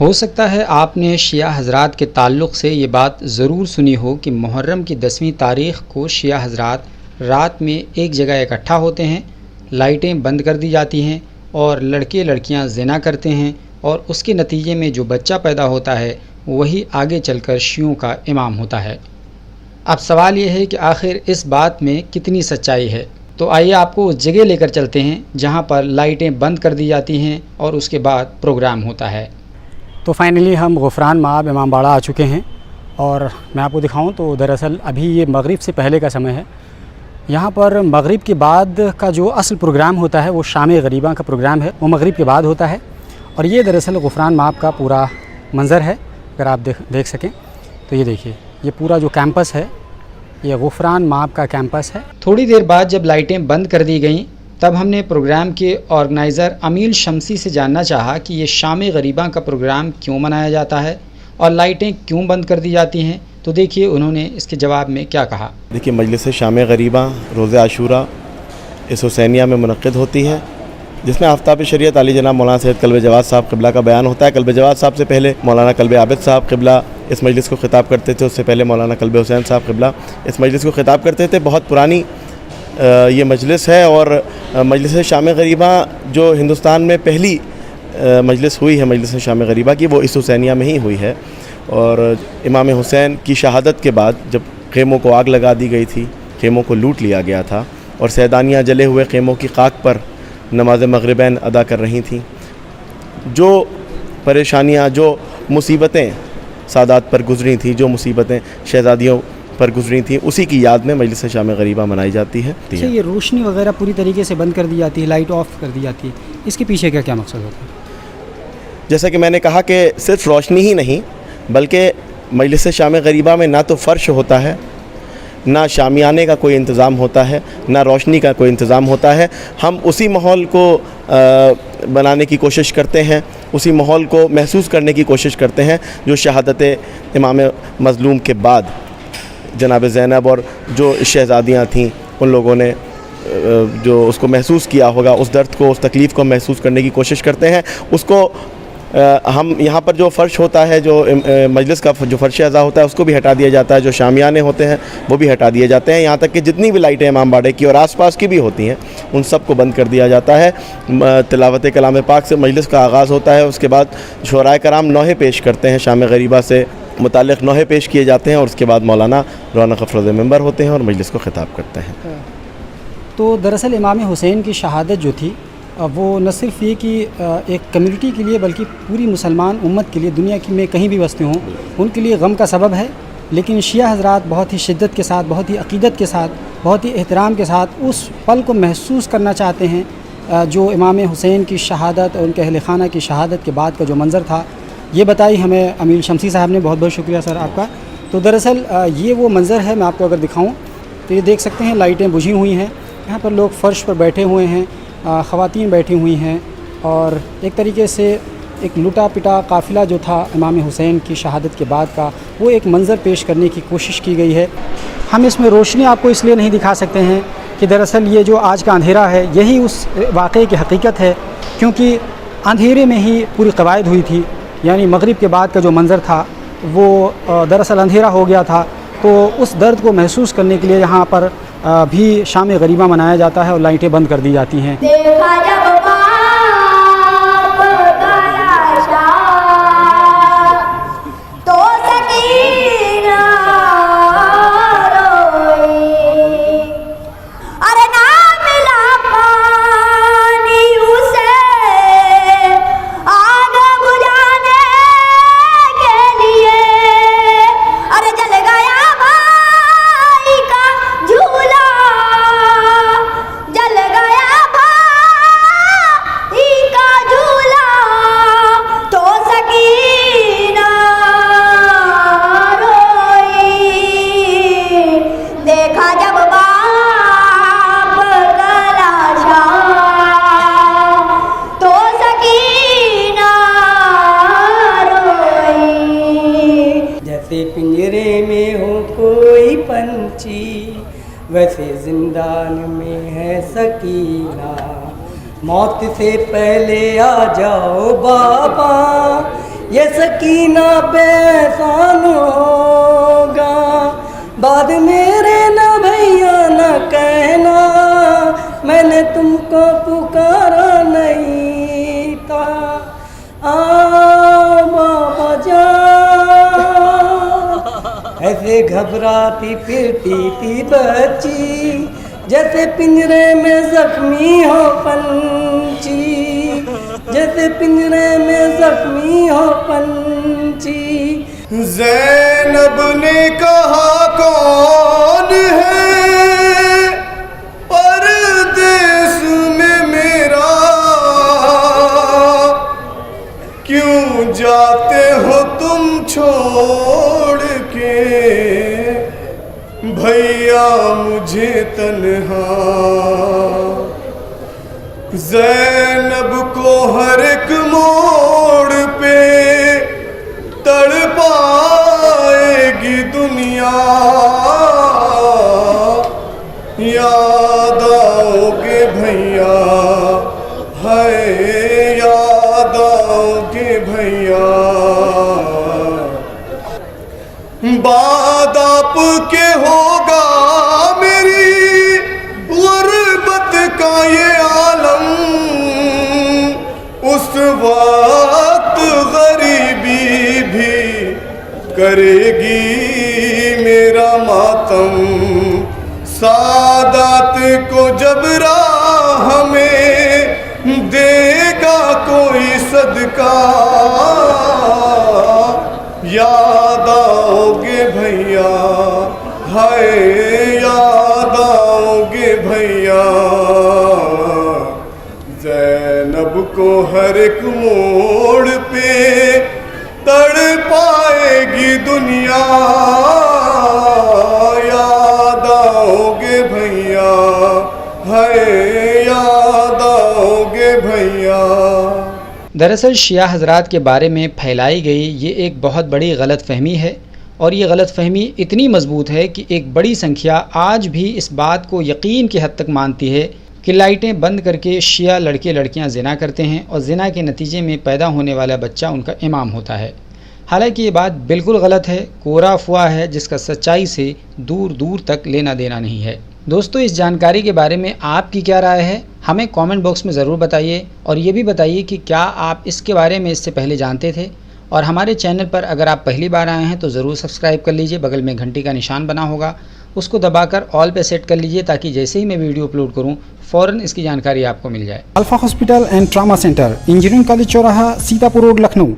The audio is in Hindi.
हो सकता है आपने शिया हज़रात के ताल्लुक़ से ये बात ज़रूर सुनी हो कि मुहर्रम की 10वीं तारीख़ को शिया हज़रात रात में एक जगह इकट्ठा होते हैं, लाइटें बंद कर दी जाती हैं और लड़के लड़कियां ज़िना करते हैं और उसके नतीजे में जो बच्चा पैदा होता है वही आगे चलकर शियों का इमाम होता है। अब सवाल ये है कि आखिर इस बात में कितनी सच्चाई है। तो आइए आपको उस जगह लेकर चलते हैं जहाँ पर लाइटें बंद कर दी जाती हैं और उसके बाद प्रोग्राम होता है। तो फाइनली हम गुफरान माब इमामबाड़ा आ चुके हैं और मैं आपको दिखाऊं तो दरअसल अभी ये मगरिब से पहले का समय है। यहाँ पर मगरिब के बाद का जो असल प्रोग्राम होता है वो शाम गरीबा का प्रोग्राम है, वो मगरिब के बाद होता है। और ये दरअसल गुफरान माब का पूरा मंज़र है। अगर आप देख सकें तो ये देखिए, ये पूरा जो कैंपस है ये गुफरान माब का कैंपस है। थोड़ी देर बाद जब लाइटें बंद कर दी गईं तब हमने प्रोग्राम के ऑर्गेनाइज़र अमील शमसी से जानना चाहा कि ये शाम गरीबा का प्रोग्राम क्यों मनाया जाता है और लाइटें क्यों बंद कर दी जाती हैं। तो देखिए उन्होंने इसके जवाब में क्या कहा। देखिए, मजलिस शाम गरीबा रोज़े आशूरा इस हुसैनिया में मुनक़्क़िद होती है, जिसमें आफ्ताब शरीयत अली जनाब मौलाना सैयद कल्ब जवाद साहब क़िबला का बयान होता है। कल्ब जवाद साहब से पहले मौलाना कल्ब आबिद साहब क़िबला इस मजलिस को ख़िताब करते थे, उससे पहले मौलाना कल्ब हुसैन साहब क़िबला इस मजलिस को ख़िताब करते थे। बहुत पुरानी ये मजलिस है और मजलिस शाम गरीबा जो हिंदुस्तान में पहली मजलिस हुई है मजलिस शाम गरीबा की, वो इस हुसैनिया में ही हुई है। और इमाम हुसैन की शहादत के बाद जब ख़ेमों को आग लगा दी गई थी, ख़ेमों को लूट लिया गया था और सैदानियाँ जले हुए ख़ेमों की खाक पर नमाज मगरिबैन अदा कर रही थीं, जो परेशानियाँ, जो मुसीबतें सादात पर गुज़री थी, जो मुसीबतें शहज़ादियों पर गुज़री थी, उसी की याद में मजलिस शाम गरीबा मनाई जाती है। अच्छा, ये रोशनी वगैरह पूरी तरीके से बंद कर दी जाती है, लाइट ऑफ कर दी जाती है, इसके पीछे क्या क्या मकसद होता है? जैसा कि मैंने कहा कि सिर्फ रोशनी ही नहीं बल्कि मजलिस शाम गरीबा में ना तो फ़र्श होता है, ना शामियाने का कोई इंतज़ाम होता है, ना रोशनी का कोई इंतज़ाम होता है। हम उसी माहौल को बनाने की कोशिश करते हैं, उसी माहौल को महसूस करने की कोशिश करते हैं जो शहादत इमाम मज़लूम के बाद जनाब ज़ैनब और जो शहज़ादियाँ थीं उन लोगों ने जो उसको महसूस किया होगा, उस दर्द को, उस तकलीफ़ को महसूस करने की कोशिश करते हैं। उसको हम यहाँ पर जो फ़र्श होता है, जो मजलिस का जो फ़र्श अज़ा होता है उसको भी हटा दिया जाता है, जो शामियाने होते हैं वो भी हटा दिए जाते हैं, यहाँ तक कि जितनी भी लाइटें इमामबाड़े की और आसपास की भी होती हैं उन सब को बंद कर दिया जाता है। तिलावत कलाम पाक से मजलिस का आगाज़ होता है, उसके बाद शुराए कराम नौहे पेश करते हैं, शाम गरीबा से मुताल्लिक़ नौहे पेश किए जाते हैं और उसके बाद मौलाना रौनक अफरोज़ मेंबर होते हैं और मजलिस को ख़िताब करते हैं। तो दरअसल इमाम हुसैन की शहादत जो थी वो न सिर्फ ये कि एक कम्युनिटी के लिए बल्कि पूरी मुसलमान उम्मत के लिए, दुनिया की में कहीं भी बसते हों उनके लिए गम का सबब है। लेकिन शिया हज़रात बहुत ही शिद्दत के साथ, बहुत ही अक़ीदत के साथ, बहुत ही एहतराम के साथ उस पल को महसूस करना चाहते हैं जो इमाम हुसैन की शहादत और उनके अहल खाना की शहादत के बाद का जो मंज़र था। ये बताई हमें अमील शमसी साहब ने, बहुत बहुत शुक्रिया सर आपका। तो दरअसल ये वो मंज़र है, मैं आपको अगर दिखाऊँ तो ये देख सकते हैं, लाइटें बुझी हुई हैं, यहाँ पर लोग फ़र्श पर बैठे हुए हैं, ख़वातीन बैठी हुई हैं और एक तरीके से एक लुटा पिटा काफ़िला जो था इमाम हुसैन की शहादत के बाद का, वो एक मंज़र पेश करने की कोशिश की गई है। हम इसमें रोशनी आपको इसलिए नहीं दिखा सकते हैं कि दरअसल ये जो आज का अंधेरा है यही उस वाक़े की हकीकत है, क्योंकि अंधेरे में ही पूरी कवायद हुई थी। यानी मगरिब के बाद का जो मंज़र था वो दरअसल अंधेरा हो गया था, तो उस दर्द को महसूस करने के लिए यहाँ पर भी शाम गरीबा मनाया जाता है और लाइटें बंद कर दी जाती हैं। पिंजरे में हो कोई पंछी वैसे जिंदान में है सकीना, मौत से पहले आ जाओ बाबा ये सकीना पे एहसान होगा, बाद मेरे न भैया न कहना, मैंने तुमको पुकारा नहीं था। बाबा जान, ऐसे घबराती फिरती थी बच्ची, जैसे पिंजरे में जख्मी हो पंछी, जैसे पिंजरे में जख्मी हो पंछी। ज़ैनब ने कहा कौन है परदेस में मेरा, क्यों जाते हो तुम छोड़ के भैया मुझे तन्हा। ज़ैनब को हर एक मोड़ पे तड़पाएगी दुनिया, याद आओगे भैया, हाय याद आओगे भैया। बाद आपके होगा मेरी गुर्बत का ये आलम, उस वक्त गरीबी भी करेगी मेरा मातम। सादात को जब राह में देगा कोई सदका, याद आओगे भैया, हाय याद आओगे भैया। ज़ैनब को हर एक मोड़ पे तड़पाएगी दुनिया, याद आओगे भैया, हाय याद आओगे भैया। दरअसल शिया हज़रात के बारे में फैलाई गई ये एक बहुत बड़ी गलतफ़हमी है, और ये गलतफ़हमी इतनी मजबूत है कि एक बड़ी संख्या आज भी इस बात को यकीन की हद तक मानती है कि लाइटें बंद करके शिया लड़के लड़कियां ज़िना करते हैं और ज़िना के नतीजे में पैदा होने वाला बच्चा उनका इमाम होता है। हालांकि ये बात बिल्कुल गलत है, कोरा अफवाह है जिसका सच्चाई से दूर दूर तक लेना देना नहीं है। दोस्तों, इस जानकारी के बारे में आपकी क्या राय है, हमें कमेंट बॉक्स में ज़रूर बताइए, और ये भी बताइए कि क्या आप इसके बारे में इससे पहले जानते थे। और हमारे चैनल पर अगर आप पहली बार आए हैं तो ज़रूर सब्सक्राइब कर लीजिए, बगल में घंटी का निशान बना होगा उसको दबाकर ऑल पे सेट कर लीजिए, ताकि जैसे ही मैं वीडियो अपलोड करूं फ़ौरन इसकी जानकारी आपको मिल जाए। Alpha hospital and trauma centre, engineering college चौराहा, सीतापुर रोड, लखनऊ।